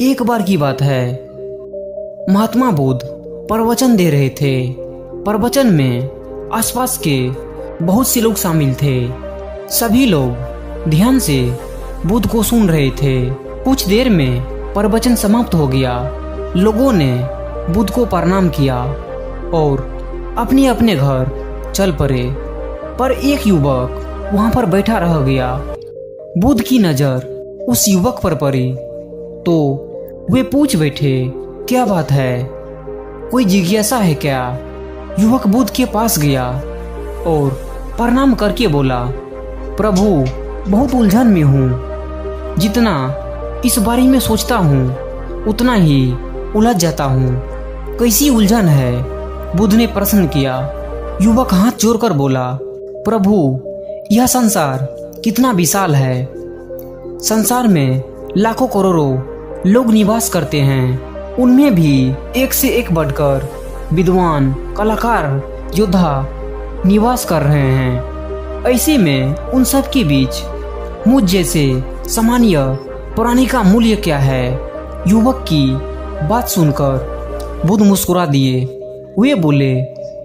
एक बार की बात है, महात्मा बुद्ध प्रवचन दे रहे थे। प्रवचन में आसपास के बहुत से लोग शामिल थे। सभी लोग ध्यान से बुद्ध को सुन रहे थे। कुछ देर में प्रवचन समाप्त हो गया। लोगों ने बुद्ध को प्रणाम किया और अपने अपने घर चल पड़े। पर एक युवक वहां पर बैठा रह गया। बुद्ध की नजर उस युवक पर पड़ी तो वे पूछ बैठे, क्या बात है, कोई जिज्ञासा है क्या? युवक बुद्ध के पास गया और प्रणाम करके बोला, प्रभु, बहुत उलझन में हूँ। जितना इस बारे में सोचता हूँ उतना ही उलझ जाता हूँ। कैसी उलझन है? बुद्ध ने प्रश्न किया। युवक हाथ जोड़कर बोला, प्रभु, यह संसार कितना विशाल है। संसार में लाखों करोड़ों लोग निवास करते हैं। उनमें भी एक से एक बढ़कर विद्वान, कलाकार, योद्धा निवास कर रहे हैं। ऐसे में उन सब के बीच मुझ जैसे सामान्य प्राणी का मूल्य क्या है? युवक की बात सुनकर बुद्ध मुस्कुरा दिए। वे बोले,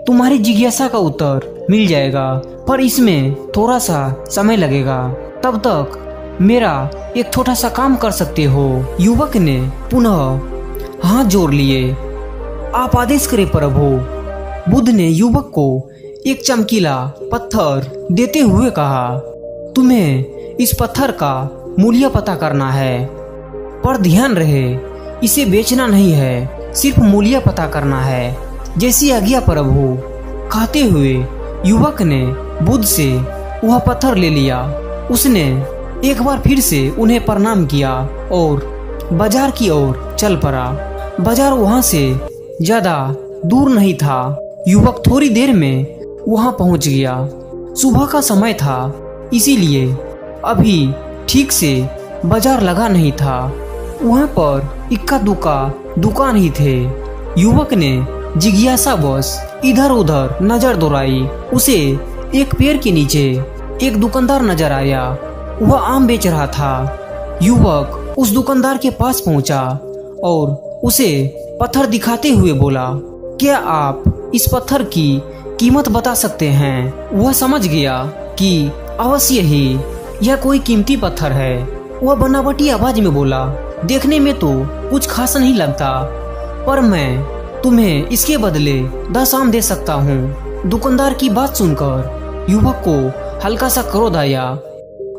तुम्हारी जिज्ञासा का उत्तर मिल जाएगा, पर इसमें थोड़ा सा समय लगेगा। तब तक मेरा एक छोटा सा काम कर सकते हो। युवक ने पुनः हाथ जोड़ लिए। आप आदेश करें प्रभु। बुद्ध ने युवक को एक चमकीला पत्थर देते हुए कहा, तुम्हें इस पत्थर का मूल्य पता करना है, पर ध्यान रहे इसे बेचना नहीं है, सिर्फ मूल्य पता करना है। जैसी आज्ञा प्रभु। कहते हुए युवक ने बुद्ध से वह पत्थर ले लिया। उसने एक बार फिर से उन्हें प्रणाम किया और बाजार की ओर चल पड़ा। बाजार वहां से ज्यादा दूर नहीं था। युवक थोड़ी देर में वहां पहुंच गया। सुबह का समय था, इसीलिए अभी ठीक से बाजार लगा नहीं था। वहां पर इक्का दुक्का दुकान ही थे। युवक ने जिज्ञासावश इधर उधर नजर दौड़ाई। उसे एक पेड़ के नीचे एक दुकानदार नजर आया। वह आम बेच रहा था। युवक उस दुकानदार के पास पहुंचा और उसे पत्थर दिखाते हुए बोला, क्या आप इस पत्थर की कीमत बता सकते हैं? वह समझ गया कि अवश्य ही यह कोई कीमती पत्थर है। वह बनावटी आवाज में बोला, देखने में तो कुछ खास नहीं लगता, पर मैं तुम्हें इसके बदले 10 आम दे सकता हूँ। दुकानदार की बात सुनकर युवक को हल्का सा क्रोध आया।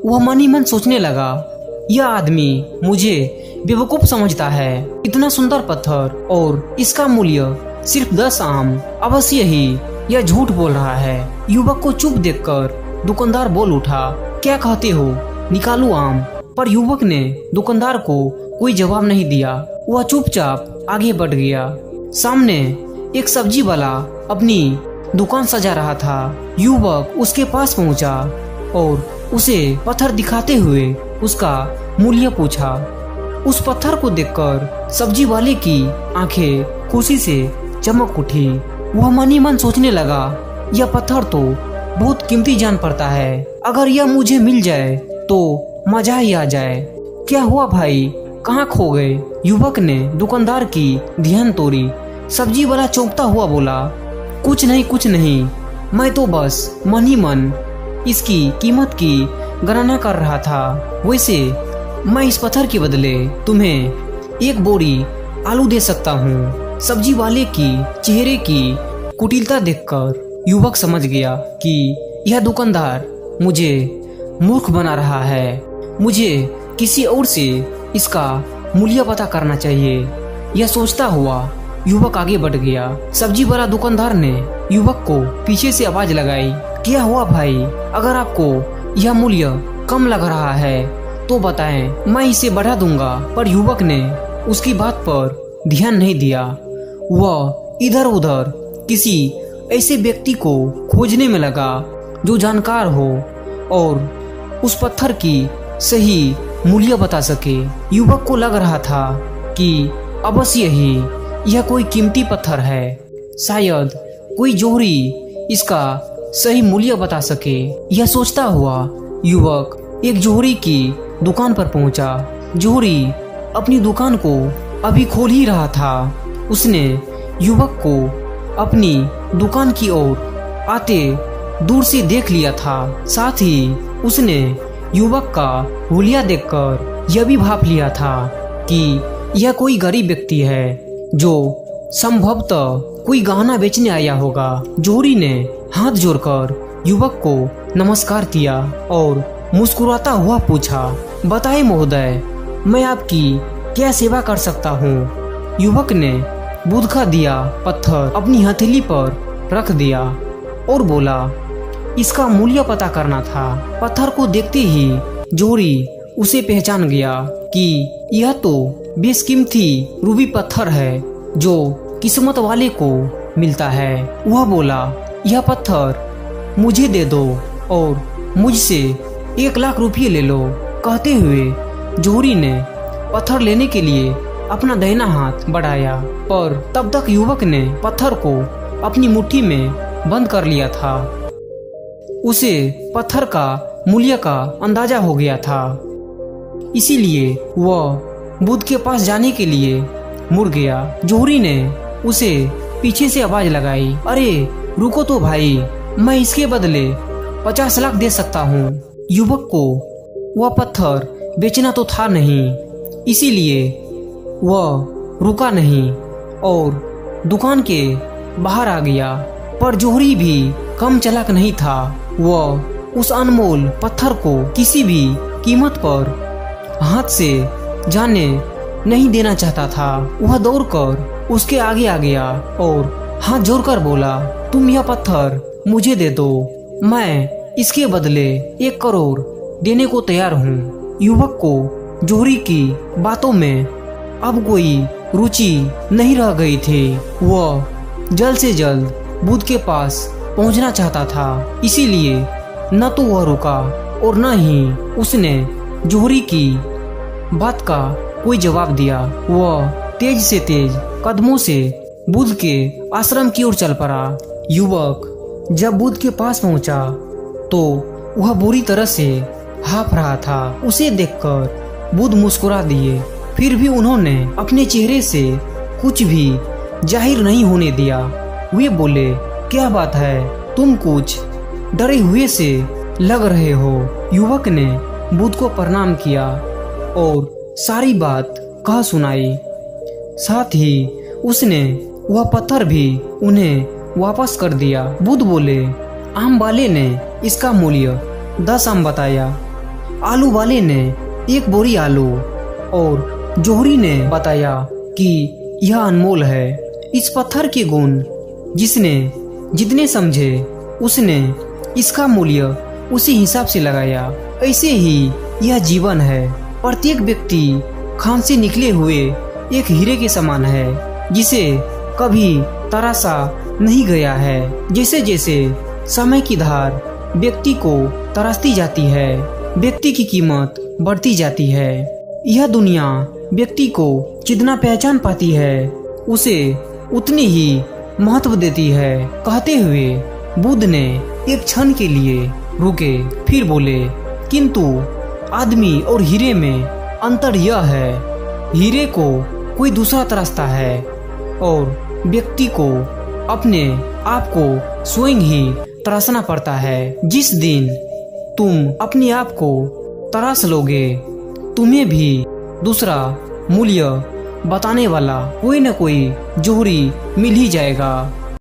वह मन ही मन सोचने लगा, यह आदमी मुझे बेवकूफ समझता है। इतना सुंदर पत्थर और इसका मूल्य सिर्फ 10 आम। अवश्य ही यह झूठ बोल रहा है। युवक को चुप देखकर दुकानदार बोल उठा, क्या कहते हो, निकालू आम? पर युवक ने दुकानदार को कोई जवाब नहीं दिया। वह चुपचाप आगे बढ़ गया। सामने एक सब्जी वाला अपनी दुकान सजा रहा था। युवक उसके पास पहुंचा और उसे पत्थर दिखाते हुए उसका मूल्य पूछा। उस पत्थर को देखकर सब्जी वाले की आंखें खुशी से चमक उठी। वह मन ही मन सोचने लगा, यह पत्थर तो बहुत कीमती जान पड़ता है। अगर यह मुझे मिल जाए तो मजा ही आ जाए। क्या हुआ भाई, कहाँ खो गए? युवक ने दुकानदार की ध्यान तोड़ी। सब्जी वाला चौंकता हुआ बोला, कुछ नहीं, मैं तो बस मन ही मन इसकी कीमत की गणना कर रहा था। वैसे मैं इस पत्थर के बदले तुम्हें एक बोरी आलू दे सकता हूँ। सब्जी वाले की चेहरे की कुटिलता देखकर युवक समझ गया कि यह दुकानदार मुझे मूर्ख बना रहा है। मुझे किसी और से इसका मूल्य पता करना चाहिए। यह सोचता हुआ युवक आगे बढ़ गया। सब्जी वाला दुकानदार ने युवक को पीछे से आवाज लगाई, क्या हुआ भाई, अगर आपको यह मूल्य कम लग रहा है तो बताएं, मैं इसे बढ़ा दूंगा। पर युवक ने उसकी बात पर ध्यान नहीं दिया। वह इधर उधर किसी ऐसे व्यक्ति को खोजने में लगा जो जानकार हो और उस पत्थर की सही मूल्य बता सके। युवक को लग रहा था कि अवश्य ही यह कोई कीमती पत्थर है। शायद कोई जोहरी इसका सही मूल्य बता सके। यह सोचता हुआ युवक एक जोहरी की दुकान पर पहुंचा। जोहरी अपनी दुकान को अभी खोल ही रहा था, उसने युवक को अपनी दुकान की ओर आते दूर से देख लिया था। साथ ही उसने युवक का हुलिया देखकर यह भी भाप लिया था कि यह कोई गरीब व्यक्ति है जो संभवतः कोई गहना बेचने आया होगा। जोहरी ने हाथ जोड़कर युवक को नमस्कार किया और मुस्कुराता हुआ पूछा, बताइए महोदय, मैं आपकी क्या सेवा कर सकता हूँ। युवक ने बुध का दिया पत्थर अपनी हथेली पर रख दिया और बोला, इसका मूल्य पता करना था। पत्थर को देखते ही जोहरी उसे पहचान गया कि यह तो बेशकीमती रूबी पत्थर है जो किस्मत वाले को मिलता है। वह बोला, यह पत्थर मुझे दे दो और मुझसे 1 लाख रुपये ले लो। कहते हुए जोहरी ने पत्थर लेने के लिए अपना दाहिना हाथ बढ़ाया, पर तब तक युवक ने पत्थर को अपनी मुट्ठी में बंद कर लिया था। उसे पत्थर का मूल्य का अंदाजा हो गया था, इसीलिए वह बुध के पास जाने के लिए मुड़ गया। जोहरी ने उसे पीछे से आवाज लगाई, अरे रुको तो भाई, मैं इसके बदले 50 लाख दे सकता हूँ। युवक को वह पत्थर बेचना तो था नहीं, इसीलिए वह रुका नहीं और दुकान के बाहर आ गया। पर जोहरी भी कम चालाक नहीं था, वह उस अनमोल पत्थर को किसी भी कीमत पर हाथ से जाने नहीं देना चाहता था। वह दौड़कर उसके आगे आ गया और हाथ जोड़कर बोला, तुम यह पत्थर मुझे दे दो, मैं इसके बदले 1 करोड़ देने को तैयार हूँ। युवक को जोहरी की बातों में अब कोई रुचि नहीं रह गई थी। वह जल्द से जल्द बुध के पास पहुंचना चाहता था, इसीलिए न तो वह रुका और न ही उसने जोहरी की बात का कोई जवाब दिया। वह तेज से तेज कदमों से बुध के आश्रम की ओर चल पड़ा। युवक जब बुध के पास पहुंचा तो वह बुरी तरह से हाफ रहा था। उसे देखकर बुध मुस्कुरा दिए, फिर भी उन्होंने अपने चेहरे से कुछ भी जाहिर नहीं होने दिया। वे बोले, क्या बात है, तुम कुछ डरे हुए से लग रहे हो। युवक ने बुध को प्रणाम किया और सारी बात कह सुनाई। साथ ही उसने वह पत्थर भी उन्हें वापस कर दिया। बुध बोले, आम वाले ने इसका मूल्य 10 आम बताया, आलू वाले ने 1 बोरी आलू और जोहरी ने बताया कि यह अनमोल है। इस पत्थर के गुण जिसने जितने समझे उसने इसका मूल्य उसी हिसाब से लगाया। ऐसे ही यह जीवन है, प्रत्येक व्यक्ति खान से निकले हुए एक हीरे के समान है जिसे कभी तराशा नहीं गया है। जैसे जैसे समय की धार व्यक्ति को तराशती जाती है, व्यक्ति की कीमत बढ़ती जाती है। यह दुनिया व्यक्ति को जितना पहचान पाती है उसे उतनी ही महत्व देती है। कहते हुए बुध ने एक क्षण के लिए रुके, फिर बोले, किंतु आदमी और हीरे में अंतर यह है, हीरे को कोई दूसरा तराशता है और व्यक्ति को अपने आप को स्वयं ही तराशना पड़ता है। जिस दिन तुम अपने आप को तराश लोगे, तुम्हें भी दूसरा मूल्य बताने वाला कोई न कोई जोहरी मिल ही जाएगा।